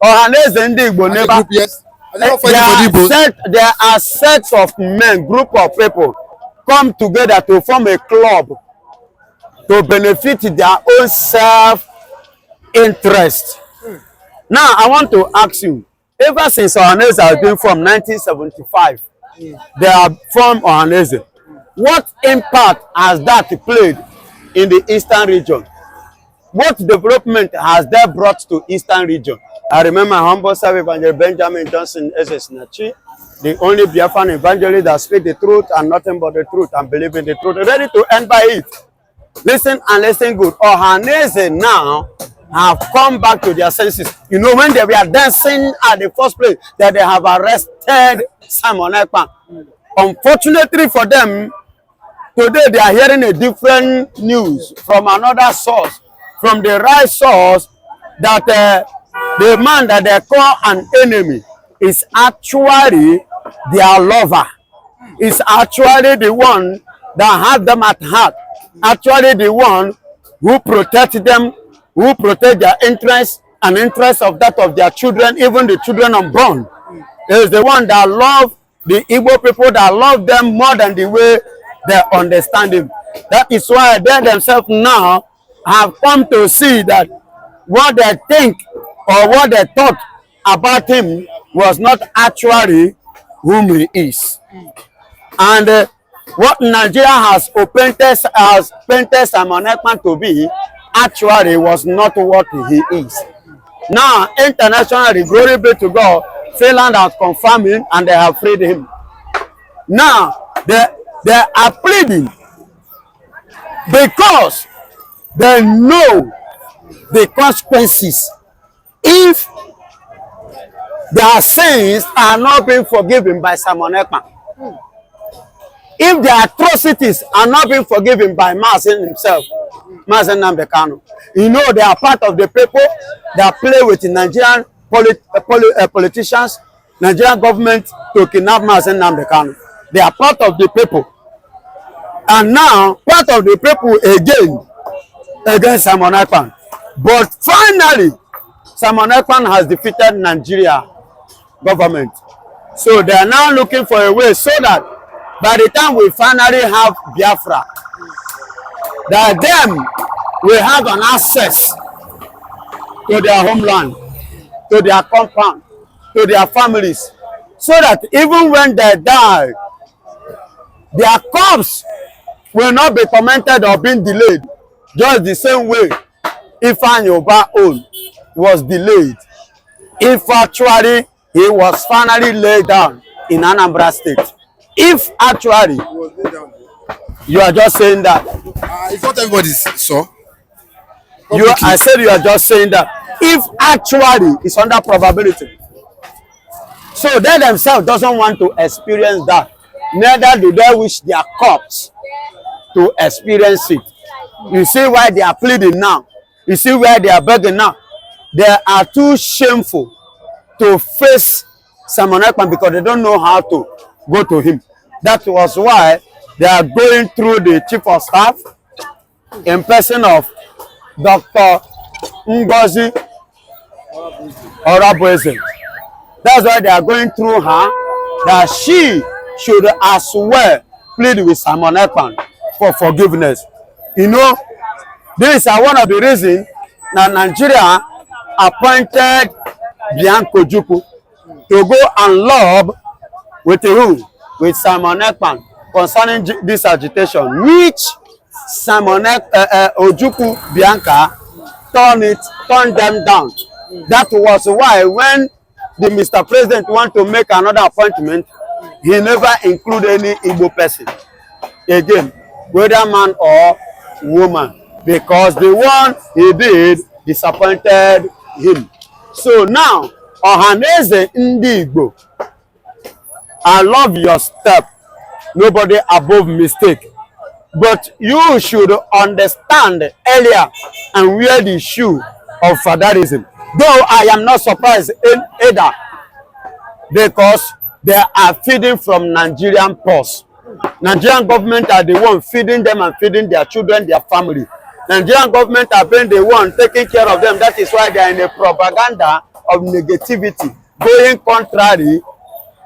Ohaneze ndị Igbo neighbor. There are sets of men, group of people come together to form a club to benefit their own self-interest. Now, I want to ask you, ever since Ohaneze has been from 1975, they have formed Ohaneze. What impact has that played in the Eastern region? What development has that brought to Eastern region? I remember humble self evangelist Benjamin Johnson Nachi, the only Biafran evangelist that speaks the truth and nothing but the truth and believe in the truth, ready to end by it. Listen and listen good. Ohaneze now have come back to their senses. You know, when they were dancing at the first place, that they have arrested Simon Ekpa. Unfortunately for them, today they are hearing a different news from another source, from the right source, that the man that they call an enemy is actually their lover. Is actually the one that had them at heart. Actually the one who protects them, who protect their interests and interests of that of their children, even the children unborn. Is the one that love the Igbo people, that love them more than the way they understand him. That is why they themselves now have come to see that what they think or what they thought about him was not actually whom he is. And what Nigeria has painted Simon Ekpa to be actually was not what he is. Now, internationally, glory be to God, Finland has confirmed him and they have freed him. Now, they are pleading because they know the consequences if their sins are not being forgiven by Simon Ekpa. If their atrocities are not being forgiven by Mazen himself, Mazen Nambekano, you know they are part of the people that play with the Nigerian politicians, Nigerian government to kidnap Mazen Nambekano. They are part of the people. And now, part of the people again against Simon Ekpa. But finally, Simon Ekpa has defeated Nigeria government. So they are now looking for a way so that by the time we finally have Biafra, that them will have an access to their homeland, to their compound, to their families, so that even when they die, their corpse will not be tormented or being delayed, just the same way Ifeanyi Ubah own was delayed. If actually he was finally laid down in Anambra State. If actually you are just saying that. It's not everybody saw. I said you are just saying that. If actually it's under probability. So they themselves doesn't want to experience that. Neither do they wish their corpse to experience it. You see why they are pleading now. You see why they are begging now. They are too shameful to face Simon Ekpa because they don't know how to go to him. That was why they are going through the chief of staff in person of Dr. Ngozi Orabweze. That's why they are going through her, that she should as well plead with Simon Ekpa for forgiveness. You know, this is one of the reasons that Nigeria appointed Bianco Juku to go and lob with who? With Simon Ekpa concerning this agitation, which Simon Ojukwu Bianca turned them down. That was why when the Mr. President want to make another appointment, he never include any Igbo person again, whether man or woman, because the one he did disappointed him. So now, Ohaneze ndị Igbo, I love your step. Nobody above mistake. But you should understand earlier and wear the shoe of fatherism. Though I am not surprised either, because they are feeding from Nigerian purse. Nigerian government are the one feeding them and feeding their children, their family. Nigerian government have been the one taking care of them. That is why they are in a propaganda of negativity, going contrary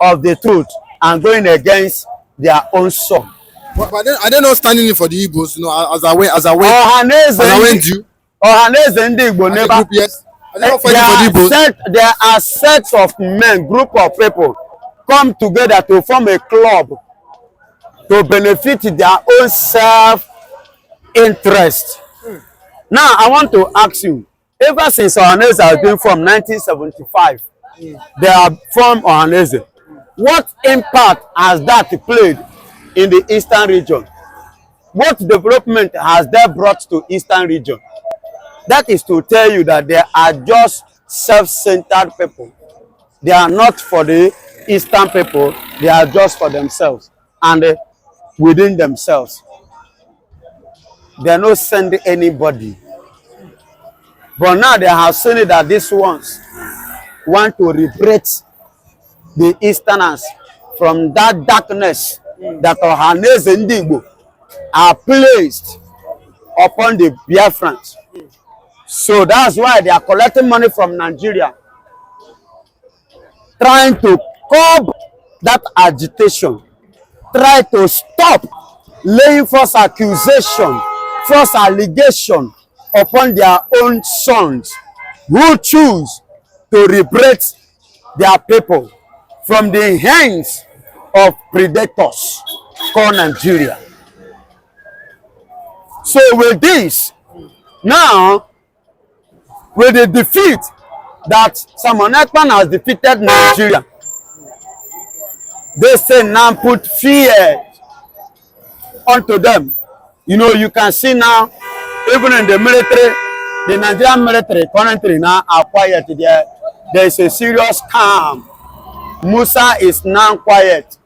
of the truth and going against their own son. But then are they not standing in for the Igbos? You know, as I went due. Ohaneze ndị Igbo never. Yes. Are they not fighting for the Igbos? There are sets of men, group of people come together to form a club to benefit their own self-interest. Now, I want to ask you, ever since Ohaneze has been from 1975, they have formed Ohaneze. What impact has that played in the Eastern region? What development has that brought to Eastern region? That is to tell you that they are just self-centered people. They are not for the Eastern people. They are just for themselves and within themselves. They are not sending anybody. But now they have seen it that these ones want to liberate the Easterners from that darkness that Ohaneze ndị Igbo are placed upon the Biafrans. So that's why they are collecting money from Nigeria, trying to curb that agitation, try to stop laying false accusation, false allegation upon their own sons who choose to liberate their people from the hands of predators called Nigeria. So with this, now with the defeat that Simon Ekpa has defeated Nigeria, they say now put fear onto them. You know, you can see now, even in the military, the Nigerian military currently now are quiet. There is a serious calm. Musa is now quiet.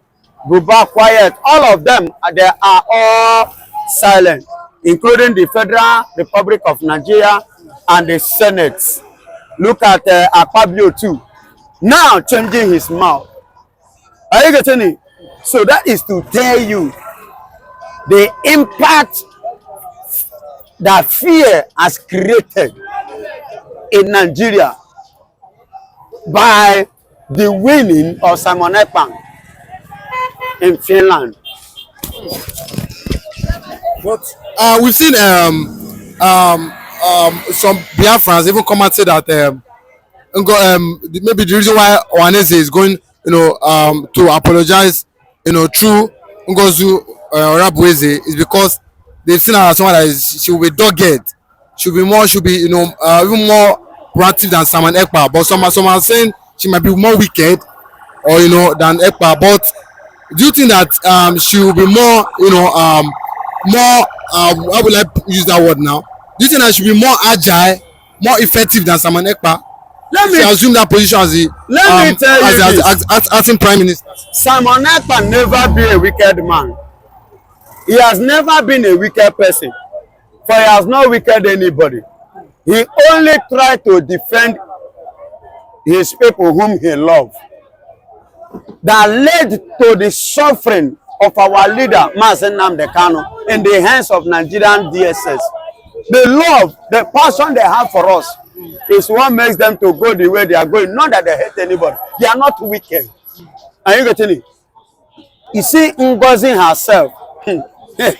Buba quiet. All of them, they are all silent, including the Federal Republic of Nigeria and the Senate. Look at Ekpa too. Now changing his mouth. Are you getting it? So that is to tell you the impact that fear has created in Nigeria by the winning of Simon Ekpa in Finland. But we've seen some Biafrans even come and say that maybe the reason why Ohaneze is going, to apologize, through Ngozi is because they've seen her as someone that she will be dogged, she'll be even more proactive than Simon Ekpa. But some are saying she might be more wicked, or than Ekpa. But do you think that she will be more, how will I use that word now? Do you think that she will be more agile, more effective than Simon Ekpa? Let me assume that position as the acting prime minister. Simon Ekpa never be a wicked man. He has never been a wicked person, for he has not wicked anybody. He only tried to defend his people whom he loved. That led to the suffering of our leader, Mazen Nnamdi Kanu, in the hands of Nigerian DSS. The love, the passion they have for us is what makes them to go the way they are going. Not that they hate anybody. They are not wicked. Are you getting it? You see Ngozi herself. Hey,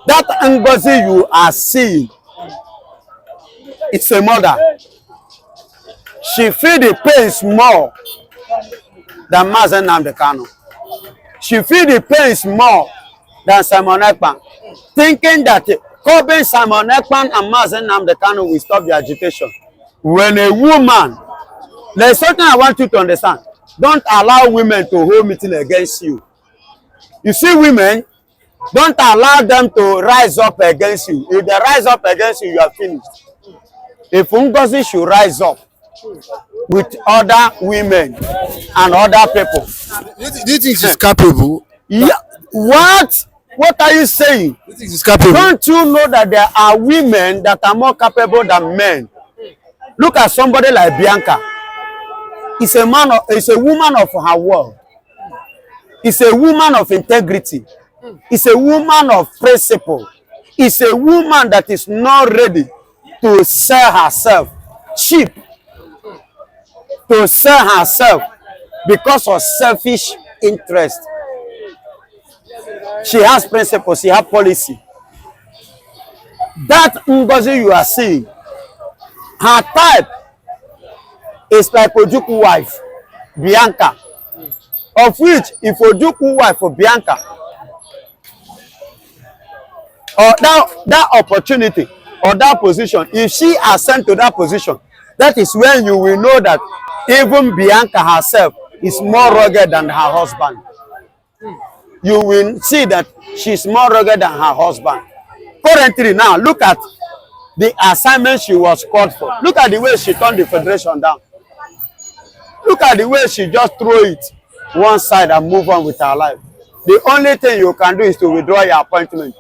that Ngozi you are seeing, it's a mother. She feel the pains more than Mazen Nnamdi Kanu. She feel the pains more than Simon Ekpa, thinking that curbing Simon Ekpa and Mazen Nnamdi Kanu will stop the agitation. When a woman, there's something I want you to understand. Don't allow women to hold meeting against you. You see women, don't allow them to rise up against you. If they rise up against you, you are finished. If Ngozi should rise up with other women and other people. Do you think she's capable? Yeah. What? What are you saying? Do you think she's capable? Don't you know that there are women that are more capable than men? Look at somebody like Bianca. It's a woman of her world. It's a woman of integrity. It's a woman of principle. is a woman that is not ready to sell herself cheap, to sell herself because of selfish interest. She has principles, she has policy. That Ngozi you are seeing, her type is like Ojukwu wife, Bianca. Of which, if Ojukwu wife for Bianca, or that opportunity or that position, if she ascend to that position, that is when you will know that even Bianca herself is more rugged than her husband. You will see that she's more rugged than her husband. Currently now, look at the assignment she was called for. Look at the way she turned the federation down. Look at the way she just threw it one side and move on with her life. The only thing you can do is to withdraw your appointment.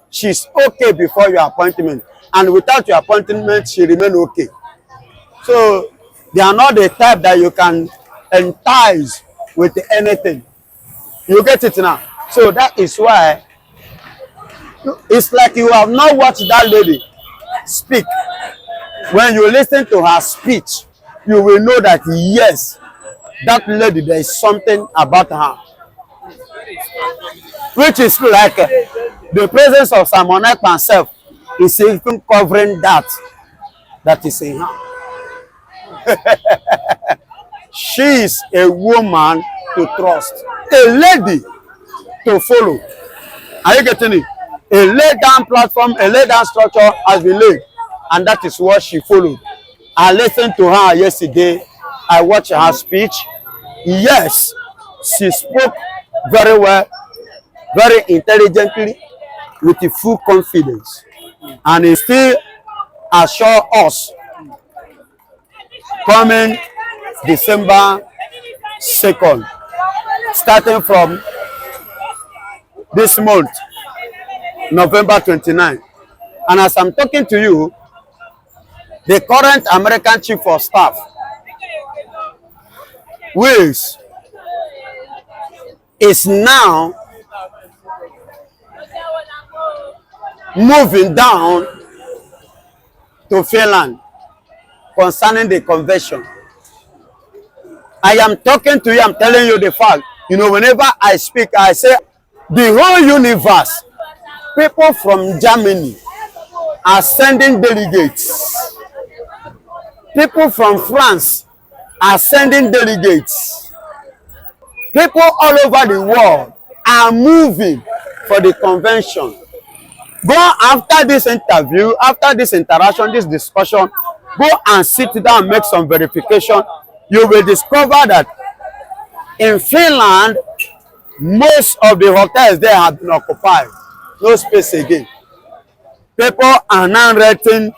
She's okay before your appointment, and without your appointment, she remain okay. So they are not the type that you can entice with anything. You get it now? So that is why it's like you have not watched that lady speak. When you listen to her speech, you will know that yes, that lady, there is something about her, which is like the presence of Simon Ekpa herself is even covering that is in her. She is a woman to trust, a lady to follow. Are you getting it? A laid down platform, a laid down structure has been laid, and that is what she followed. I listened to her yesterday. I watched her speech. Yes, she spoke very well, very intelligently, with the full confidence, and it still assure us coming December 2nd, starting from this month, November 29. And as I'm talking to you, the current American Chief of Staff, Wills, is now moving down to Finland concerning the convention. I am talking to you, I'm telling you the fact. You know, whenever I speak, I say the whole universe, people from Germany are sending delegates. People from France are sending delegates. People all over the world are moving for the convention. Go after this interview, after this interaction, this discussion, go and sit down and make some verification. You will discover that in Finland, most of the hotels there have been occupied. No space again. People are now renting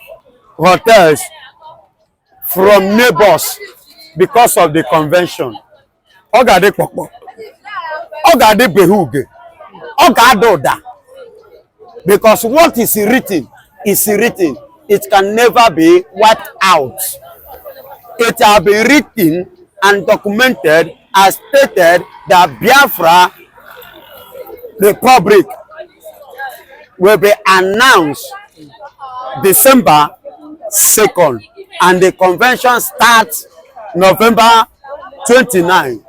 hotels from neighbors because of the convention. Ogade Popo, Ogade Behuge, Ogadoda. Because what is written is written. It can never be wiped out. It has been written and documented as stated that Biafra Republic will be announced December 2nd, and the convention starts November 29,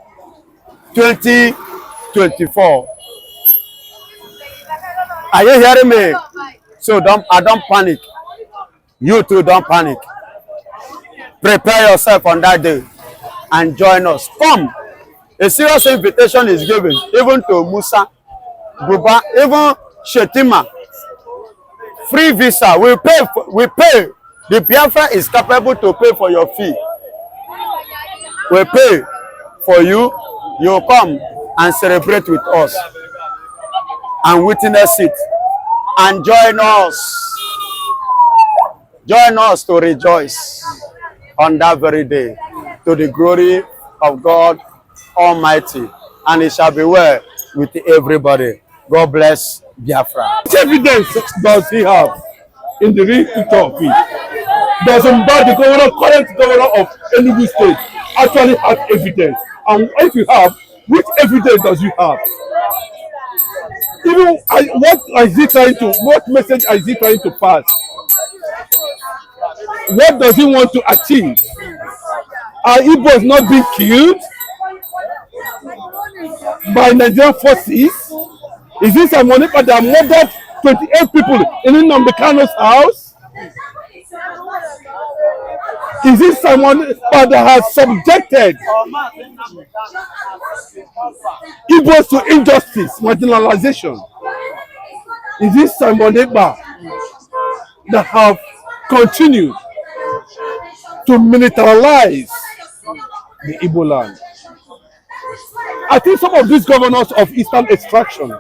2024. Are you hearing me? So don't panic. You too, don't panic. Prepare yourself on that day and join us. Come. A serious invitation is given, even to Musa, Buba, even Shetima. Free visa. We pay. The Biafra is capable to pay for your fee. We pay for you. You come and celebrate with us and witness it and join us. Join us to rejoice on that very day, to the glory of God Almighty, and it shall be well with everybody. God bless Biafra. What evidence does he have in the real picture of it? Does the governor, current governor of Enugu State, actually have evidence? And if you have, which evidence does you have? Even what message is he trying to pass? What does he want to achieve? Are Igbos not being killed by Nigerian forces? Is this a money that murdered 28 people in Nnamdi Kanu's house? Is this someone that has subjected Igbos to injustice, marginalization? Is this Simon Ekpa that have continued to militarize the Igbo land? I think some of these governors of Eastern extraction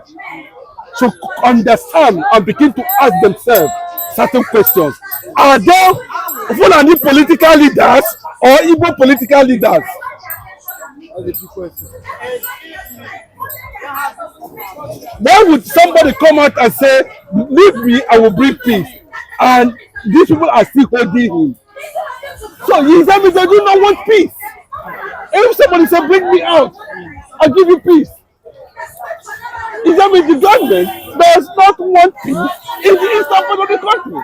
should understand and begin to ask themselves certain questions. Are they Fulani political leaders or Igbo political leaders? That's a big question. Why would somebody come out and say, leave me, I will bring peace, and these people are still holding him? So he said, they do not want peace. If somebody said, bring me out, I'll give you peace. Is that mean the government does not want peace in the eastern part of the country?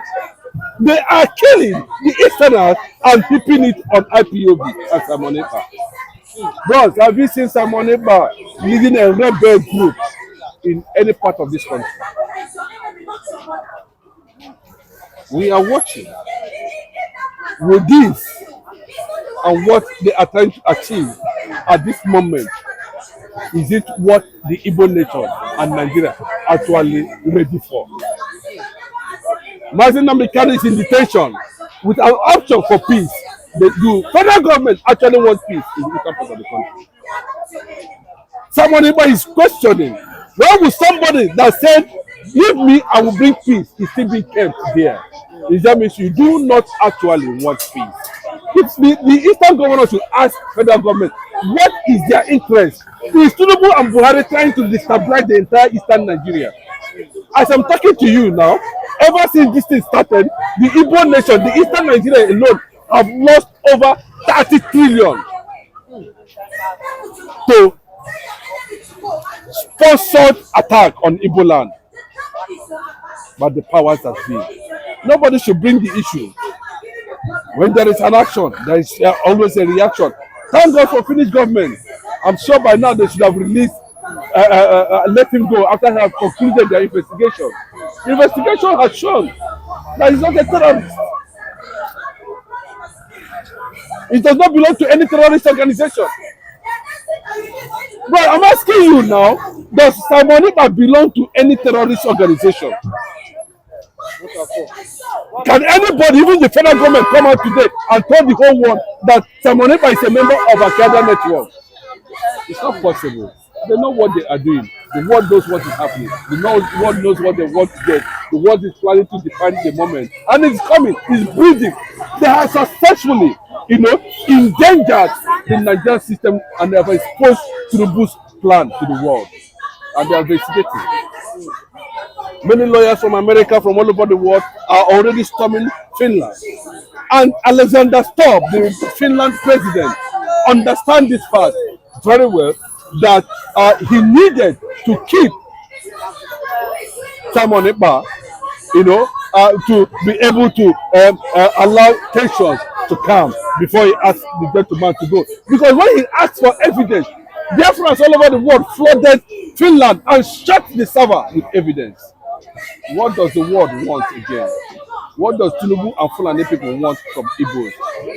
They are killing the Easterners and keeping it on IPOB and Simon Ekpa. Bros, have you seen Simon Ekpa leading a rebel group in any part of this country? We are watching. With this and what they are trying to achieve at this moment, is it what the Igbo nation and Nigeria actually ready for? Mazi Nnamdi Kanu is in detention with an option for peace. The federal government actually wants peace in the eastern part of the country. Someone is questioning, why would somebody that said, leave me, I will bring peace, is still being kept there? Is that means you do not actually want peace? If the eastern governors should ask federal government, what is their interest? Is Tinubu and Buhari trying to destabilize the entire eastern Nigeria? As I'm talking to you now, ever since this thing started, the Igbo nation, the eastern Nigeria alone, have lost over 30 trillion to sponsored attack on Igbo land. But the powers that be. Nobody should bring the issue. When there is an action, there is always a reaction. Thank God for Finnish government. I'm sure by now they should have released, let him go after they have concluded their investigation. The investigation has shown that he's not a terrorist. It does not belong to any terrorist organization. But I'm asking you now, does Simon Ekpa belong to any terrorist organization? Can anybody, even the federal government, come out today and tell the whole world that Simon Ekpa is a member of a Al-Qaeda network? It's not possible. They know what they are doing. The world knows what is happening. The world knows what they want to get. The world is planning to define the moment. And it's coming. It's breathing. They have successfully, endangered the Nigerian system, and they have exposed Tinubu's plan to the world. And they are investigating. Many lawyers from America, from all over the world, are already storming Finland. And Alexander Stubb, the Finland president, understands this fact very well, that he needed to keep Simon Ekpa, to be able to allow tensions to calm before he asked the gentleman to go. Because when he asked for evidence, Biafrans all over the world flooded Finland and shut the server with evidence. What does the world want again? What does Tinubu and Fulani people want from Igbos?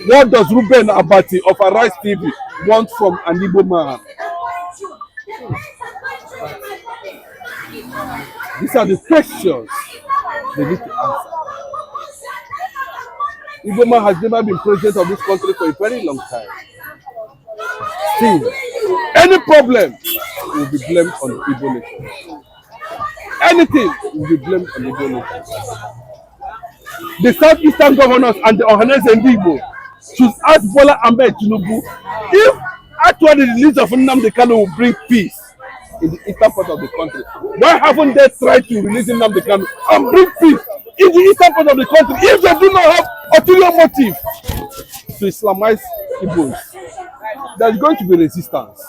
What does Ruben Abati of Arise TV want from an Igbo man? These are the questions they need to answer. Igbo man has never been president of this country for a very long time. Still, any problem will be blamed on the Igbo nation. Anything will be blamed on the Igbo nation. The southeastern governors and the Ohaneze and Igbo should ask Bola Ahmed Tinubu if actually the release of Nnamdi Kanu will bring peace in the eastern part of the country. Why haven't they tried to release Nnamdi Kanu and bring peace in the eastern part of the country if they do not have ulterior motive to Islamize Igbos? There's going to be resistance.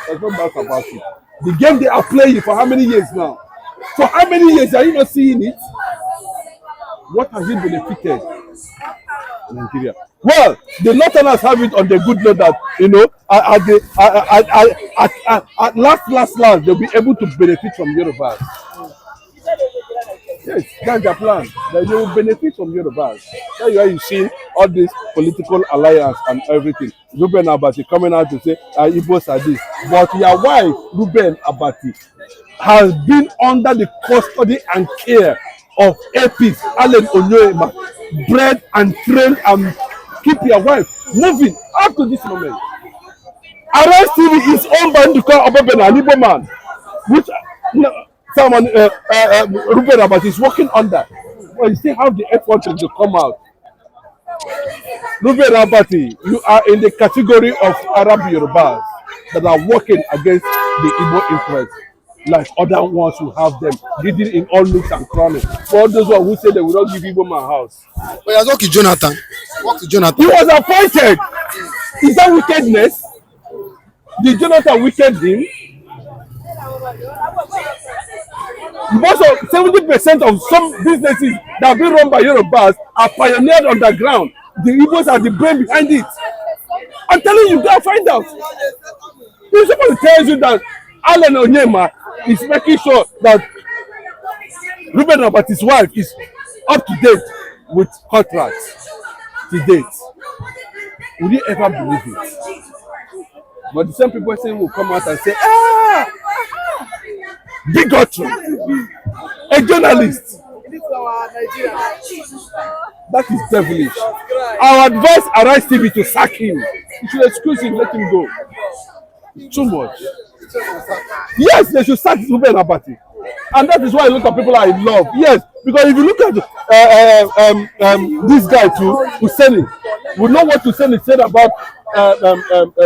There's no doubt about it. The game they are playing for how many years now? For how many years are you not seeing it? What has it benefited Nigeria? Well, the Northerners have it on the good note that, you know, at last, they'll be able to benefit from Yorubas. Yes, that's their plan. That they will benefit from Yorubas. That's why you see all this political alliance and everything. Ruben Abati coming out to say, Igbos are this. But your wife, Ruben Abati, has been under the custody and care of APs, Allen Onyoema, bred and trained and keep your wife moving up to this moment. Arise TV is owned by Nduka Obebena, an Igbo man, which someone, Ruben Abati is working under. Well, you still have the effort to come out. Ruben Abati, you are in the category of Arab Yorubas that are working against the Igbo interest, like other ones who have them leading in all nooks and crannies. For all those who say they will not give Igbo man house. But there's okay, Jonathan. What is Jonathan? He was appointed. Is that wickedness? Did Jonathan wicked him? Most of 70% of some businesses that have been run by Yorubas are pioneered underground. The Igbos are the brain behind it. I'm telling you, go find out. If somebody tells you that Allen Onyema is making sure that Ruben Abati's wife is up to date with contracts to date, would you ever believe it? But the same people saying will come out and say, bigotry, a journalist. That is devilish. I advise Arise TV to sack him. You should excuse him, let him go. It's too much. Yes, they should sack Ruben Abati. And that is why a lot of people are in love. Yes, because if you look at this guy too, Hussein, we know what Hussein said about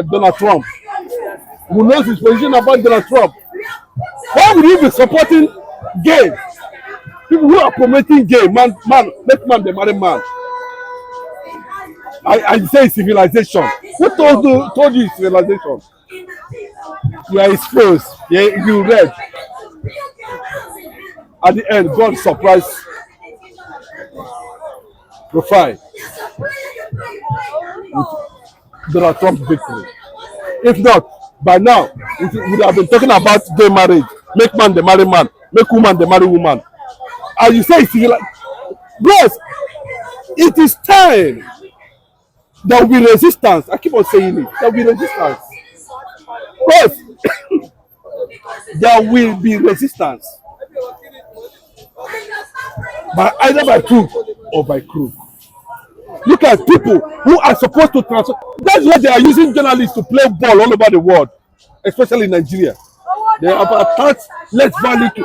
Donald Trump. Who knows his position about Donald Trump? Why would he be supporting gay? People who are promoting gay, man, make man the marry man. I say civilization. Who told you it's civilization? You are exposed. Yeah, you read. At the end, God surprised profile with Donald Trump's victory. If not, by now, we would have been talking about gay marriage. Make man the marry man, make woman the marry woman. And you say it's civilized. Yes, it is time. There will be resistance. I keep on saying it. There will be resistance. Yes, there will be resistance. Either by truth or by crook. Look at people who are supposed to transfer. That's why they are using journalists to play ball all over the world, especially in Nigeria. They have attached less value to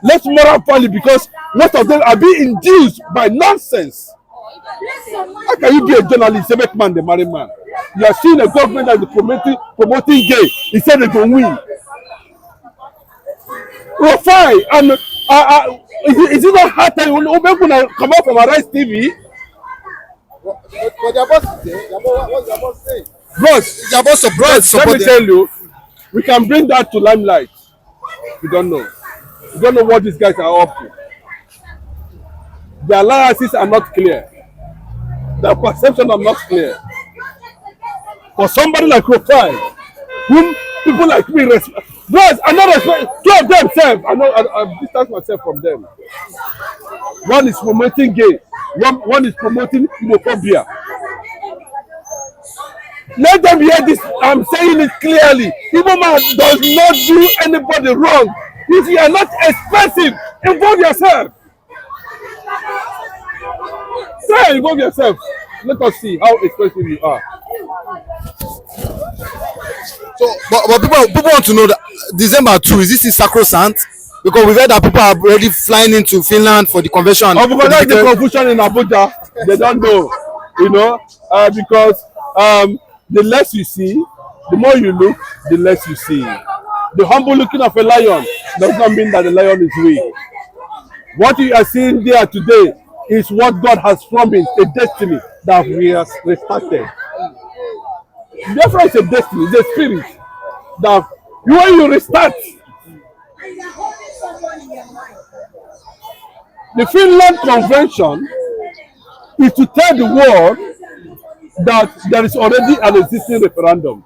less moral value because most of them are being induced by nonsense. How can you be a journalist, say make man the marry man? You are seeing a government that is promoting gay. He said they can win. Well, fine. And is it not hard time when people come out from Arise TV? But their boss is there. What's their boss saying? Bros, let me tell you, we can bring that to limelight. We don't know. We don't know what these guys are up to. Their alliances are not clear. Their perception are not clear. For somebody like Profile, whom people like me respect, bros, I not respect. Two of them self, I distance myself from them. One is promoting gay. One is promoting homophobia. Let them hear this. I'm saying it clearly. Igbo man does not do anybody wrong. If you are not expressive, involve yourself. Try involve yourself. Let us see how expressive you are. So, but people want to know that December 2, is this sacrosanct? Because we heard that people are already flying into Finland for the convention. Oh, because that's the confusion in Abuja. They don't know, you know, because the less you see, the more you look, the less you see. The humble looking of a lion does not mean that the lion is weak. What you are seeing there today is what God has promised, a destiny that we have restarted. Therefore, it's a destiny, it's a spirit that when you restart, The Finland Convention is to tell the world that there is already an existing referendum.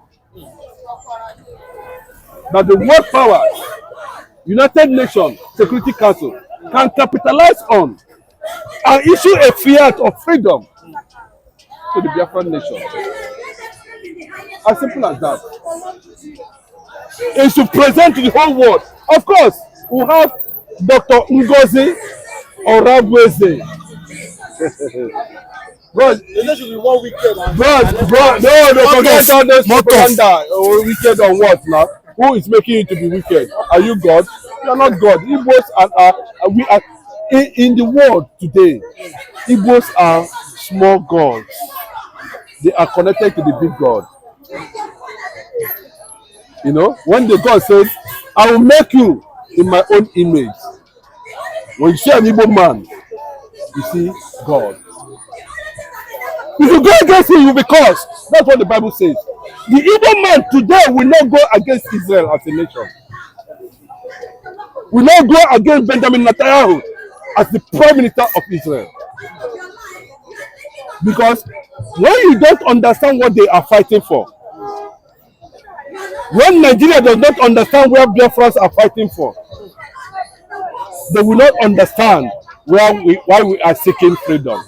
That the world powers, United Nations Security Council, can capitalize on and issue a fiat of freedom to the Biafran nation. As simple as that. It's to present to the whole world. Of course, we have Dr. Ngozi Ohaneze. Bro, There should be one weekend. no, forget all those propaganda. Wicked on what now? Who is making you to be wicked? Are you God? You are not God. Igbos we are in the world today. Igbos are small gods. They are connected to the big God. You know, when the God says, "I will make you in my own image," when you see an Igbo man, you see God. If you go against him, you will be cursed. That's what the Bible says. The Igbo man today will not go against Israel as a nation. Will not go against Benjamin Netanyahu as the prime minister of Israel. Because when you don't understand what they are fighting for, when Nigeria does not understand where Biafrans are fighting for, they will not understand why we are seeking freedom.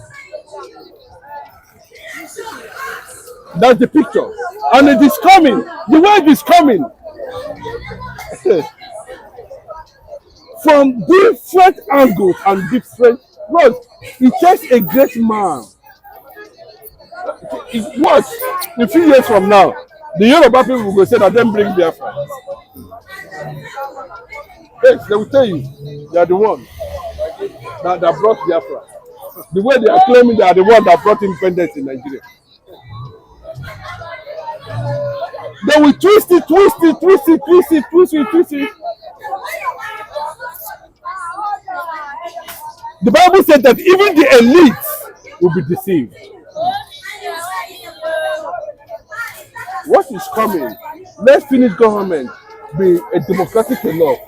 That's the picture. And it is coming. The word is coming. From different angles and different roads. It takes a great man. What? A few years from now, the Yoruba people will go say that them bring Biafra. Yes, they will tell you they are the one that brought Biafra. The way they are claiming they are the one that brought independence in Nigeria. They will twist it. The Bible said that even the elites will be deceived. What is coming? Let's finish government, be a democratic enough,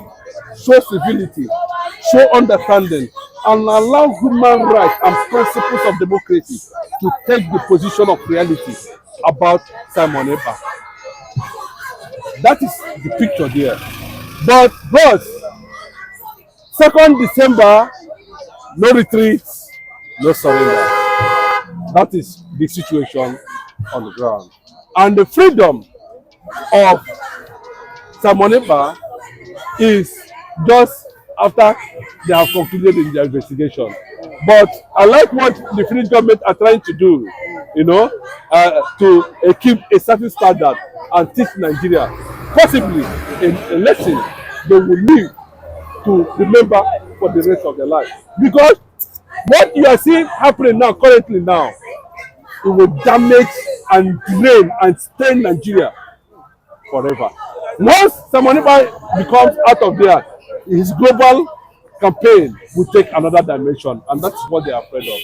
show civility, show understanding, and allow human rights and principles of democracy to take the position of reality about Simon Ekpa. That is the picture there. But bros, 2nd December, no retreat, no surrender. That is the situation on the ground. And the freedom of Simon Ekpa is just after they have concluded in their investigation. But I like what the Finnish government are trying to do, you know, to keep a certain standard and teach Nigeria possibly a lesson they will need to remember for the rest of their life. Because what you are seeing happening now, currently now, it will damage and drain and stain Nigeria forever. Once Simon Ekpa becomes out of there, his global campaign will take another dimension, and that's what they are afraid of.